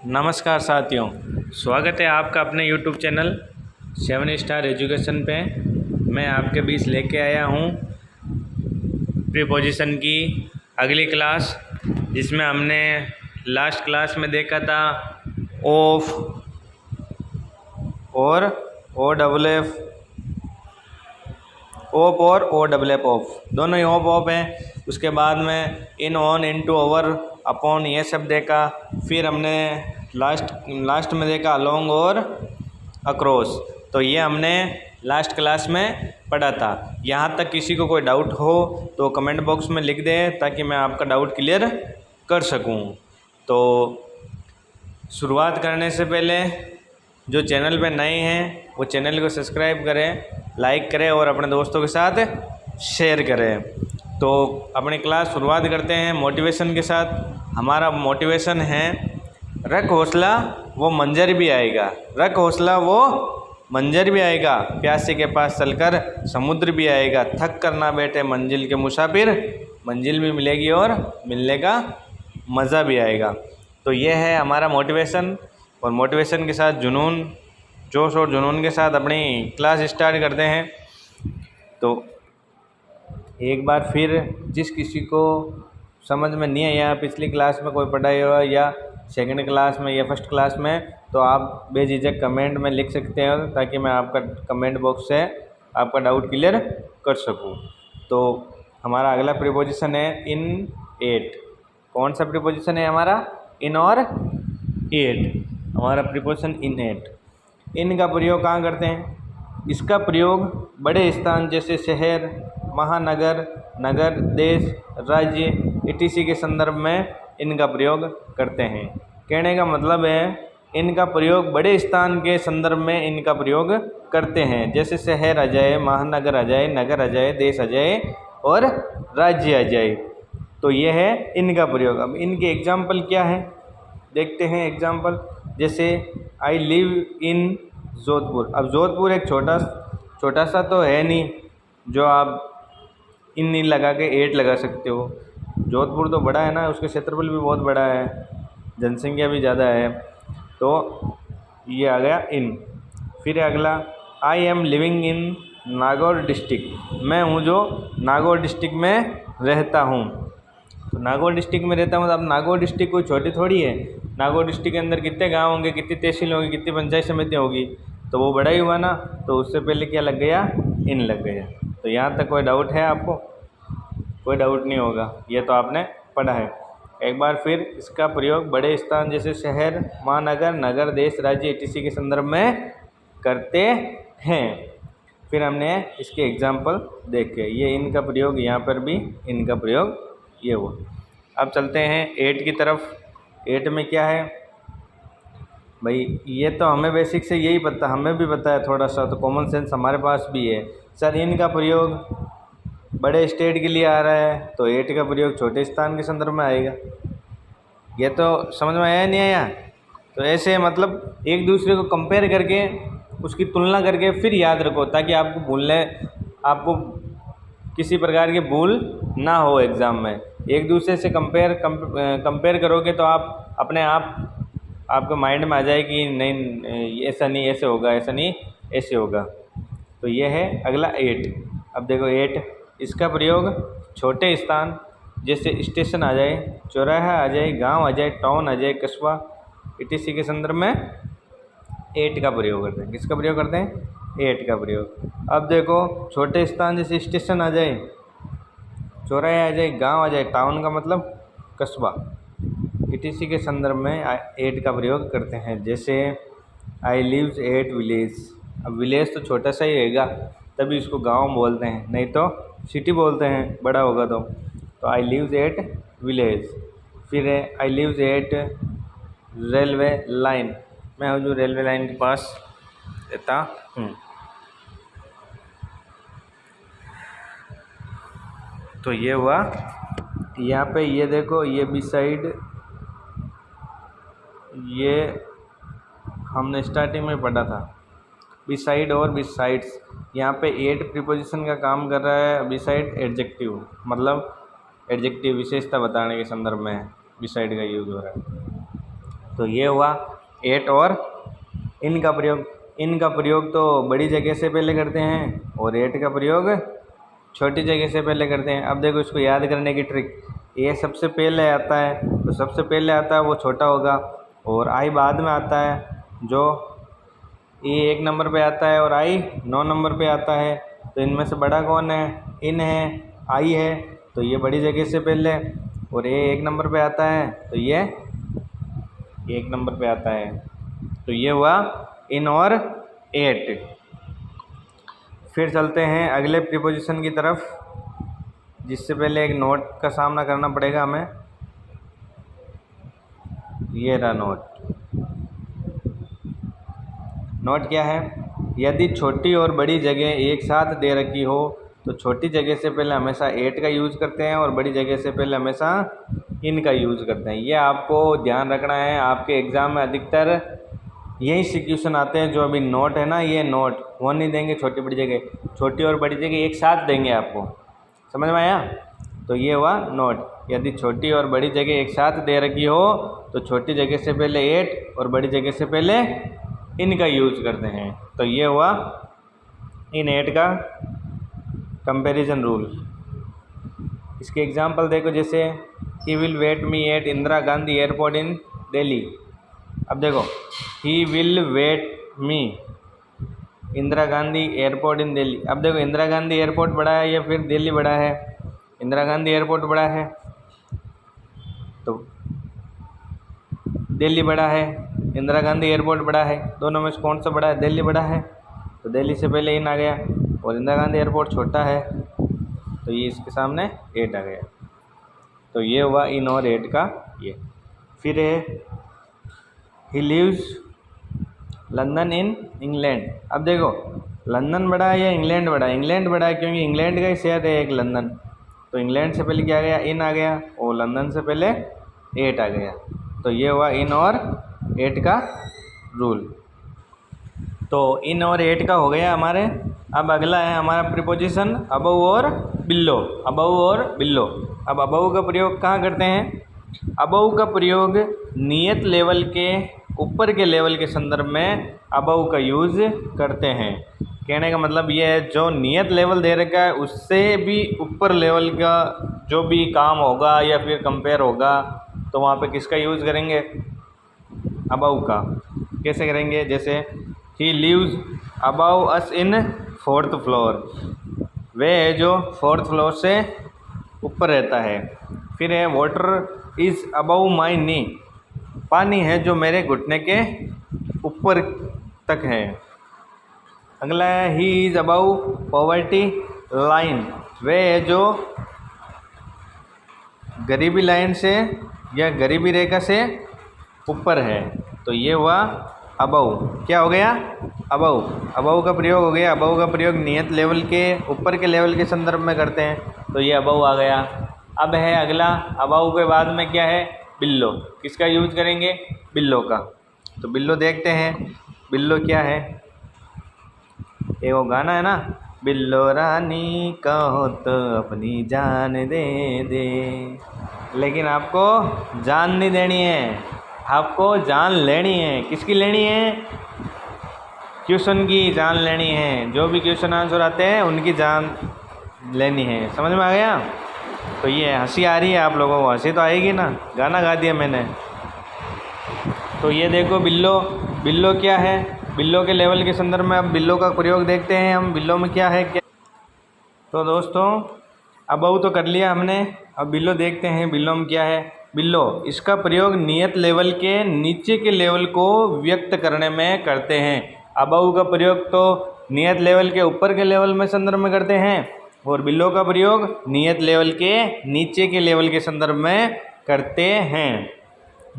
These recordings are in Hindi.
नमस्कार साथियों, स्वागत है आपका अपने YouTube चैनल 7 स्टार एजुकेशन पे। मैं आपके बीच लेके आया हूँ प्रीपोजिशन की अगली क्लास, जिसमें हमने लास्ट क्लास में देखा था ऑफ और ओ डबल एफ, ऑफ और ओ डबल एफ ऑफ, दोनों ही ऑफ हैं। उसके बाद में इन, ऑन, इनटू, ओवर, अपॉन, ये सब देखा। फिर हमने लास्ट में देखा अलोंग और अक्रॉस। तो ये हमने लास्ट क्लास में पढ़ा था। यहाँ तक किसी को कोई डाउट हो तो कमेंट बॉक्स में लिख दें, ताकि मैं आपका डाउट क्लियर कर सकूँ। तो शुरुआत करने से पहले जो चैनल पे नए हैं वो चैनल को सब्सक्राइब करें, लाइक करें और अपने दोस्तों के साथ शेयर करें। तो अपनी क्लास शुरुआत करते हैं मोटिवेशन के साथ। हमारा मोटिवेशन है, रख हौसला वो मंजर भी आएगा, रख हौसला वो मंजर भी आएगा, प्यासे के पास चलकर समुद्र भी आएगा, थक कर ना बैठे मंजिल के मुसाफिर, मंजिल भी मिलेगी और मिलने का मज़ा भी आएगा। तो ये है हमारा मोटिवेशन। और मोटिवेशन के साथ जुनून, जोश और जुनून के साथ अपनी क्लास स्टार्ट करते हैं। तो एक बार फिर जिस किसी को समझ में नहीं आया, पिछली क्लास में कोई पढ़ाई हो या सेकंड क्लास में या फर्स्ट क्लास में, तो आप बेझिझक कमेंट में लिख सकते हैं, ताकि मैं आपका कमेंट बॉक्स से आपका डाउट क्लियर कर सकूं। तो हमारा अगला प्रीपोजिशन है इन एट। कौन सा प्रीपोजिशन है हमारा? इन और एट। हमारा प्रीपोजिशन इन एट। इन का प्रयोग कहाँ करते हैं? इसका प्रयोग बड़े स्थान जैसे शहर, महानगर, नगर, देश, राज्य etc के संदर्भ में इनका प्रयोग करते हैं। कहने का मतलब है, इनका प्रयोग बड़े स्थान के संदर्भ में इनका प्रयोग करते हैं, जैसे शहर आ जाए, महानगर आ जाए, नगर आ जाए, देश आ जाए और राज्य आ जाए। तो यह है इनका प्रयोग। अब इनके एग्जाम्पल क्या है देखते हैं। एग्जाम्पल जैसे आई लिव इन जोधपुर। अब जोधपुर एक छोटा सा तो है नहीं जो आप इन नहीं लगा के एट लगा सकते हो। जोधपुर तो बड़ा है ना, उसका क्षेत्रफल भी बहुत बड़ा है, जनसंख्या भी ज़्यादा है। तो ये आ गया इन। फिर अगला, I am living in Nagaur district. मैं हूँ जो नागौर डिस्ट्रिक्ट में रहता हूँ। तो नागौर डिस्ट्रिक्ट में रहता हूँ, तो अब नागौर डिस्ट्रिक्ट कोई छोटी थोड़ी है। नागौर डिस्ट्रिक्ट के अंदर कितने गांव होंगे, कितनी तहसील होगी, कितनी पंचायत समितियाँ होगी, तो वो बड़ा ही हुआ ना। तो उससे पहले क्या लग गया? इन लग गया। तो यहाँ तक कोई डाउट है आपको? कोई डाउट नहीं होगा, ये तो आपने पढ़ा है। एक बार फिर इसका प्रयोग बड़े स्थान जैसे शहर, महानगर, नगर, देश, राज्य etc के संदर्भ में करते हैं। फिर हमने इसके एग्जाम्पल देखे। ये इनका प्रयोग, यहाँ पर भी इनका प्रयोग ये हुआ। अब चलते हैं एट की तरफ। एट में क्या है भाई? ये तो हमें बेसिक से यही पता, हमें भी पता है थोड़ा सा, तो कॉमन सेंस हमारे पास भी है। सर इनका प्रयोग बड़े स्टेट के लिए आ रहा है, तो एट का प्रयोग छोटे स्थान के संदर्भ में आएगा। ये तो समझ में आया नहीं आया? तो ऐसे मतलब एक दूसरे को कंपेयर करके, उसकी तुलना करके फिर याद रखो, ताकि आपको किसी प्रकार की भूल ना हो एग्ज़ाम में। एक दूसरे से कंपेयर करोगे तो आप अपने आप आपके माइंड में आ जाए कि नहीं ऐसा नहीं ऐसे होगा, ऐसा नहीं ऐसे होगा। तो ये है अगला एट। अब देखो एट, इसका प्रयोग छोटे स्थान जैसे स्टेशन आ जाए, चौराहा आ जाए, गांव आ जाए, टाउन आ जाए, कस्बा etc के संदर्भ में एट का प्रयोग करते हैं। किसका प्रयोग करते हैं? एट का प्रयोग। अब देखो छोटे स्थान जैसे स्टेशन आ जाए, चौराहा आ जाए, गांव आ जाए, टाउन का मतलब कस्बा etc के संदर्भ में एट का प्रयोग करते हैं। जैसे आई लिव्स एट विलेज। अब विलेज तो छोटा सा ही रहेगा, तभी इसको गांव बोलते हैं, नहीं तो सिटी बोलते हैं बड़ा होगा तो आई लिव्स एट विलेज। फिर है आई लिव्स एट रेलवे लाइन। मैं हूँ जो रेलवे लाइन के पास रहता हूँ। तो ये हुआ। यहाँ पे ये देखो, ये बिसाइड, ये हमने स्टार्टिंग में पढ़ा था, बिसाइड और बिसाइड्स। यहाँ पे एट प्रीपोजिशन का काम कर रहा है। बिसाइड एडजेक्टिव, मतलब एडजेक्टिव विशेषता बताने के संदर्भ में बिसाइड का यूज़ हो रहा है। तो ये हुआ एट और इन का प्रयोग। इन का प्रयोग तो बड़ी जगह से पहले करते हैं और एट का प्रयोग छोटी जगह से पहले करते हैं। अब देखो इसको याद करने की ट्रिक, ये सबसे पहले आता है तो सबसे पहले आता है वो छोटा होगा, और आई बाद में आता है, जो ये 1 नंबर पे आता है और आई 9 नंबर पे आता है। तो इनमें से बड़ा कौन है? इन है, आई है, तो ये बड़ी जगह से पहले, और ये 1 नंबर पे आता है तो ये 1 नंबर पे आता है। तो ये हुआ इन और एट। फिर चलते हैं अगले प्रीपोजिशन की तरफ, जिससे पहले एक नोट का सामना करना पड़ेगा हमें। ये रहा नोट। नोट क्या है? यदि छोटी और बड़ी जगह एक साथ दे रखी हो तो छोटी जगह से पहले हमेशा एट का यूज़ करते हैं और बड़ी जगह से पहले हमेशा इन का यूज़ करते हैं। ये आपको ध्यान रखना है, आपके एग्ज़ाम में अधिकतर यही सिचुएशन आते हैं। जो अभी नोट है ना, ये नोट वो नहीं देंगे छोटी बड़ी जगह, छोटी और बड़ी जगह एक साथ देंगे आपको। समझ में आया? तो ये हुआ नोट। यदि छोटी और बड़ी जगह एक साथ दे रखी हो तो छोटी जगह से पहले एट और बड़ी जगह से पहले इन का यूज़ करते हैं। तो ये हुआ इन एट का कंपैरिजन रूल। इसके एग्जांपल देखो, जैसे he will wait me at Indira Gandhi airport in Delhi. अब देखो, he will wait me Indira Gandhi airport in Delhi. अब देखो, इंदिरा गांधी एयरपोर्ट बड़ा है या फिर दिल्ली बड़ा है? इंदिरा गांधी एयरपोर्ट बड़ा है तो दिल्ली बड़ा है, इंदिरा गांधी एयरपोर्ट बड़ा है। दोनों में से कौन सा बड़ा है? दिल्ली बड़ा है, तो दिल्ली से पहले इन आ गया, और इंदिरा गांधी एयरपोर्ट छोटा है तो ये इसके सामने एट आ गया। तो ये हुआ इन और एट का ये। फिर है he lives London in England. अब देखो, लंदन बड़ा है या इंग्लैंड बड़ा है? इंग्लैंड बड़ा है, क्योंकि इंग्लैंड का ही शहर है एक लंदन। तो इंग्लैंड से पहले क्या आ गया? इन आ गया, और लंदन से पहले एट आ गया। तो ये हुआ इन और एट का रूल। तो इन और एट का हो गया हमारे। अब अगला है हमारा प्रीपोजिशन अबव और बिलो। अबव और बिलो। अब अबव का प्रयोग कहाँ करते हैं? अबव का प्रयोग नियत लेवल के ऊपर के लेवल के संदर्भ में अबव का यूज़ करते हैं। कहने का मतलब ये है, जो नियत लेवल दे रखा है उससे भी ऊपर लेवल का जो भी काम होगा या फिर कंपेयर होगा तो वहाँ पे किसका यूज़ करेंगे? अबव का। कैसे करेंगे? जैसे he lives above us in 4th floor. वे है जो 4th फ्लोर से ऊपर रहता है। फिर है वाटर इज़ अबव माई नी। पानी है जो मेरे घुटने के ऊपर तक है। अगला है he is above poverty line. वे है जो गरीबी लाइन से या गरीबी रेखा से ऊपर है। तो ये हुआ अबव। क्या हो गया? अबव। अबव का प्रयोग हो गया। अबव का प्रयोग नियत लेवल के ऊपर के लेवल के संदर्भ में करते हैं, तो ये अबव आ गया। अब है अगला, अबव के बाद में क्या है? बिलो। किसका यूज़ करेंगे? बिलो का। तो बिलो देखते हैं, बिलो क्या है? ये वो गाना है ना, बिल्लो रानी कहो तो अपनी जान दे दे। लेकिन आपको जान नहीं देनी है, आपको जान लेनी है। किसकी लेनी है? क्वेश्चन की जान लेनी है। जो भी क्वेश्चन आंसर आते हैं उनकी जान लेनी है। समझ में आ गया? तो ये हंसी आ रही है आप लोगों को? हंसी तो आएगी ना, गाना गा दिया मैंने। तो ये देखो बिल्लो। बिल्लो क्या है? बिल्लो के लेवल के संदर्भ में अब बिल्लो का प्रयोग देखते हैं हम। बिल्लो में क्या है? क्या? तो दोस्तों, अबव तो कर लिया हमने, अब बिल्लो देखते हैं। बिल्लो में क्या है? बिल्लो, इसका प्रयोग नियत लेवल के नीचे के लेवल को व्यक्त करने में करते हैं। अबव का प्रयोग तो नियत लेवल के ऊपर के लेवल में संदर्भ में करते हैं, और बिल्लो का प्रयोग नियत लेवल के नीचे के लेवल के संदर्भ में करते हैं।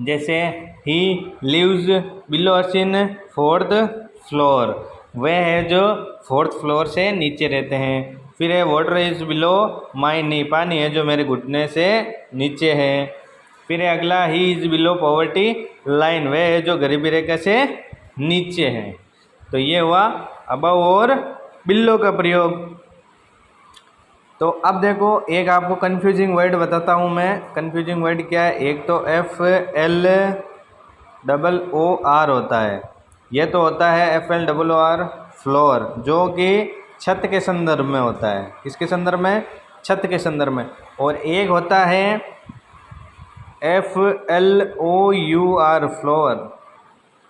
जैसे he lives below us in 4th floor. वह है जो 4th फ्लोर से नीचे रहते हैं। फिर है वाटर इज़ बिलो माई नी। पानी है जो मेरे घुटने से नीचे है। फिर है अगला, he is below poverty line. वह है जो गरीबी रेखा से नीचे है। तो ये हुआ अबव और बिलो का प्रयोग। तो अब देखो, एक आपको कन्फ्यूजिंग वर्ड बताता हूँ मैं। कन्फ्यूजिंग वर्ड क्या है? एक तो FL FLOR होता है। ये तो होता है FLOR फ्लोर, जो कि छत के संदर्भ में होता है। किसके संदर्भ में? छत के संदर्भ में। और एक होता है FLOUR फ्लोर,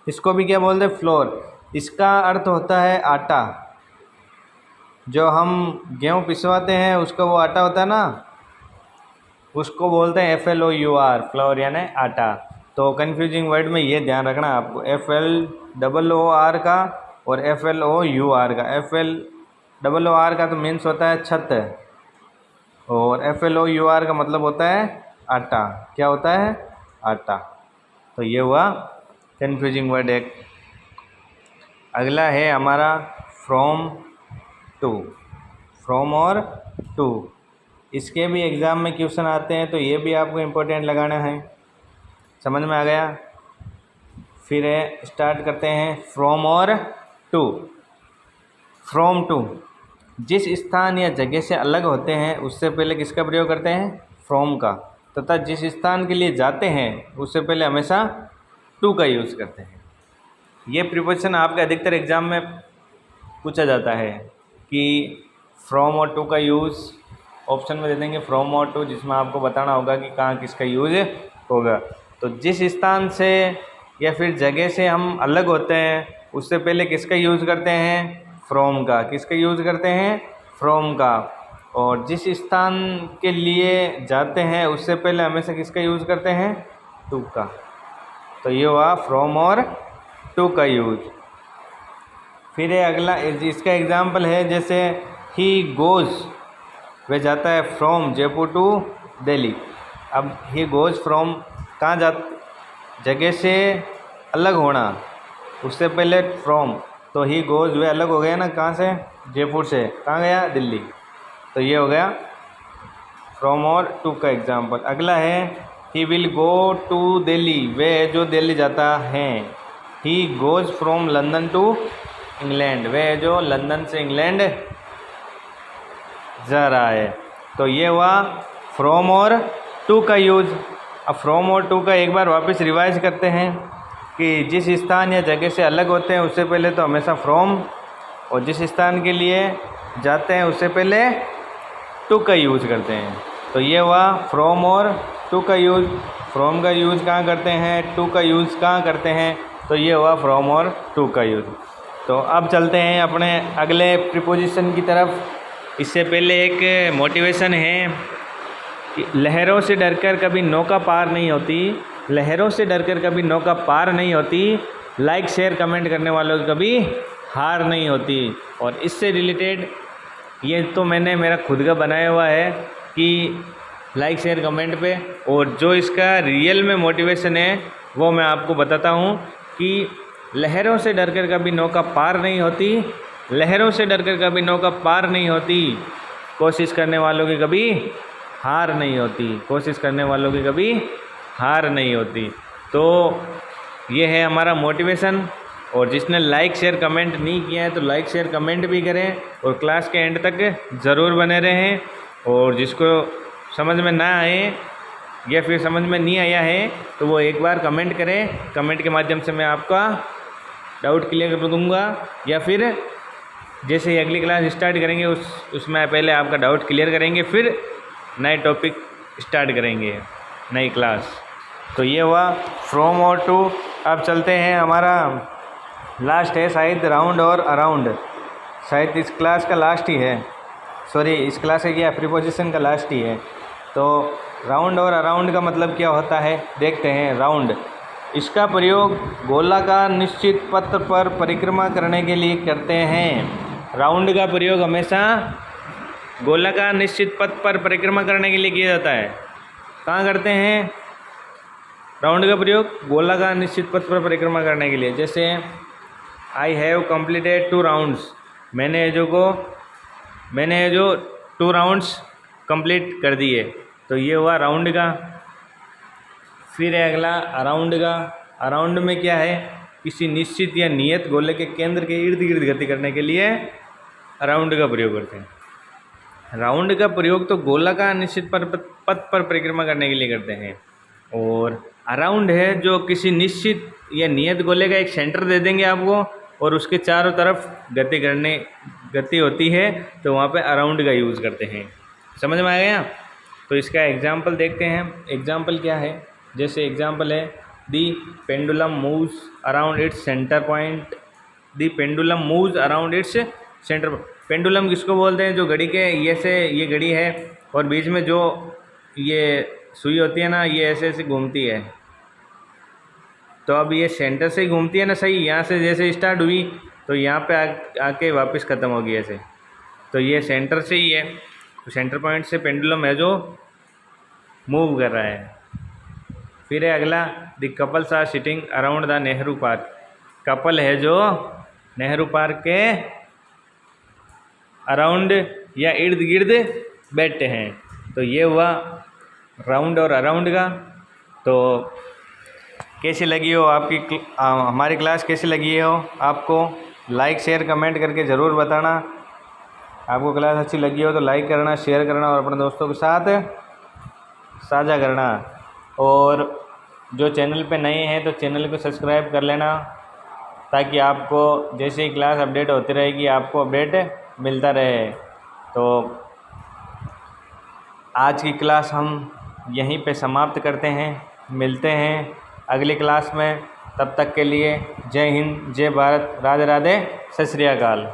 इसको भी क्या बोलते हैं? फ्लोर। इसका अर्थ होता है आटा। जो हम गेहूँ पिसवाते हैं उसका वो आटा होता है ना, उसको बोलते हैं FLOUR फ्लोर, यानी आटा। तो कन्फ्यूजिंग वर्ड में ये ध्यान रखना आपको, FLOR का और FLOUR का। FLOR का तो मीन्स होता है छत, और FLOUR का मतलब होता है आटा। क्या होता है? आटा। तो ये हुआ कन्फ्यूजिंग वर्ड एक। अगला है हमारा फ्रॉम टू। फ्रॉम और टू, इसके भी एग्ज़ाम में क्वेश्चन आते हैं, तो ये भी आपको इम्पोर्टेंट लगाना है। समझ में आ गया? फिर स्टार्ट करते हैं फ्रॉम और टू। फ्रॉम टू, जिस स्थान या जगह से अलग होते हैं उससे पहले किसका प्रयोग करते हैं? फ्रॉम का। तथा जिस स्थान के लिए जाते हैं उससे पहले हमेशा टू का यूज़ करते हैं। ये प्रीपोजिशन आपके अधिकतर एग्ज़ाम में पूछा जाता है कि फ्रॉम और टू का यूज़ ऑप्शन में दे देंगे, फ्रॉम और टू, जिसमें आपको बताना होगा कि कहाँ किसका यूज़ होगा। तो जिस स्थान से या फिर जगह से हम अलग होते हैं उससे पहले किसका यूज़ करते हैं? फ्रॉम का। किसका यूज़ करते हैं? फ्रॉम का। और जिस स्थान के लिए जाते हैं उससे पहले हमेशा किसका यूज़ करते हैं? टू का। तो ये हुआ फ्रॉम और टू का यूज़। फिर अगला, इसका एग्जाम्पल है जैसे ही गोज़, वह जाता है फ्रॉम जयपुर टू दिल्ली। अब ही गोज़ फ्रॉम, कहाँ जा, जगह से अलग होना, उससे पहले फ्रॉम, तो ही गोज़ वह अलग हो गया ना, कहाँ से? जयपुर से। कहाँ गया? दिल्ली। तो ये हो गया फ्रॉम और टू का एग्जाम्पल। अगला है he will go to Delhi, वह जो दिल्ली जाता है। He goes from London to England, वह जो लंदन से इंग्लैंड जा रहा है। तो ये हुआ फ्रॉम और टू का यूज़। अब फ्रॉम और टू का एक बार वापस रिवाइज करते हैं कि जिस स्थान या जगह से अलग होते हैं उससे पहले तो हमेशा फ्रॉम, और जिस स्थान के लिए जाते हैं उससे पहले टू का यूज़ करते हैं। तो ये हुआ फ्रॉम और टू का यूज़। फ्रॉम का यूज़ कहाँ करते हैं? टू का यूज़ कहाँ करते हैं? तो ये हुआ फ्रॉम और टू का यूज़। तो अब चलते हैं अपने अगले प्रीपोजिशन की तरफ। इससे पहले एक मोटिवेशन है कि लहरों से डरकर कभी नौका पार नहीं होती। लहरों से डरकर कभी नौका पार नहीं होती। लाइक शेयर कमेंट करने वालों की कभी हार नहीं होती। और इससे रिलेटेड ये तो मैंने मेरा खुद का बनाया हुआ है कि लाइक शेयर कमेंट पे, और जो इसका रियल में मोटिवेशन है वो मैं आपको बताता हूँ कि लहरों से डरकर कभी नौका पार नहीं होती। लहरों से डरकर कभी नौका पार नहीं होती। कोशिश करने वालों की कभी हार नहीं होती। कोशिश करने वालों की कभी हार नहीं होती। तो ये है हमारा मोटिवेशन। और जिसने लाइक शेयर कमेंट नहीं किया है तो लाइक शेयर कमेंट भी करें, और क्लास के एंड तक ज़रूर बने रहें। और जिसको समझ में ना आए या फिर समझ में नहीं आया है तो वो एक बार कमेंट करें। कमेंट के माध्यम से मैं आपका डाउट क्लियर कर दूँगा, या फिर जैसे ही अगली क्लास स्टार्ट करेंगे उसमें पहले आपका डाउट क्लियर करेंगे, फिर नए टॉपिक स्टार्ट करेंगे, नई क्लास। तो ये हुआ फ्रॉम और टू। अब चलते हैं, हमारा लास्ट है शायद राउंड और अराउंड। शायद इस क्लास का लास्ट ही है, सॉरी इस क्लास का क्या प्रीपोजिशन का लास्ट ही है। तो राउंड और अराउंड का मतलब क्या होता है देखते हैं। राउंड, इसका प्रयोग गोलाकार निश्चित पथ पर परिक्रमा करने के लिए करते हैं। राउंड का प्रयोग हमेशा गोलाकार निश्चित पथ पर परिक्रमा करने के लिए किया जाता है। कहाँ करते हैं राउंड का प्रयोग? गोलाकार निश्चित पथ पर परिक्रमा करने के लिए। जैसे आई हैव कम्प्लीटेड 2 राउंड्स, मैंने जो 2 राउंड्स कंप्लीट कर दिए। तो ये हुआ राउंड का। फिर है अगला अराउंड का। अराउंड में क्या है? किसी निश्चित या नियत गोले के केंद्र के इर्द गिर्द गति करने के लिए राउंड का प्रयोग करते हैं। राउंड का प्रयोग तो गोलाकार निश्चित पथ पर परिक्रमा करने के लिए करते हैं। और अराउंड है जो किसी निश्चित या नियत गोले का एक सेंटर दे देंगे आपको और उसके चारों तरफ गति होती है, तो वहाँ पे अराउंड का यूज़ करते हैं। समझ में आ गया? तो इसका एग्जाम्पल देखते हैं। एग्जाम्पल क्या है? जैसे एग्जाम्पल है the pendulum moves around its centre point. The pendulum moves around its centre. Pendulum किसको बोलते हैं? जो घड़ी के ये घड़ी है और बीच में जो ये सुई होती है ना, ये ऐसे ऐसे घूमती है। तो अब ये सेंटर से ही घूमती है ना, सही। यहाँ से जैसे स्टार्ट हुई तो यहाँ पे आके वापस ख़त्म होगी ऐसे। तो ये सेंटर से ही है, तो सेंटर पॉइंट से पेंडुलम है जो मूव कर रहा है। फिर है अगला, the couples are sitting around the Nehru park. Couple है जो नेहरू पार्क के अराउंड या इर्द गिर्द बैठते हैं। तो ये हुआ राउंड और अराउंड का। तो कैसी लगी हो आपकी हमारी क्लास कैसी लगी हो आपको? लाइक शेयर कमेंट करके ज़रूर बताना। आपको क्लास अच्छी लगी हो तो लाइक करना, शेयर करना और अपने दोस्तों के साथ साझा करना। और जो चैनल पे नए हैं तो चैनल को सब्सक्राइब कर लेना, ताकि आपको जैसे ही क्लास अपडेट होती रहेगी आपको अपडेट मिलता रहे। तो आज की क्लास हम यहीं पे समाप्त करते हैं। मिलते हैं अगली क्लास में। तब तक के लिए जय हिंद, जय भारत, राधे राधे, सत श्री अकाल।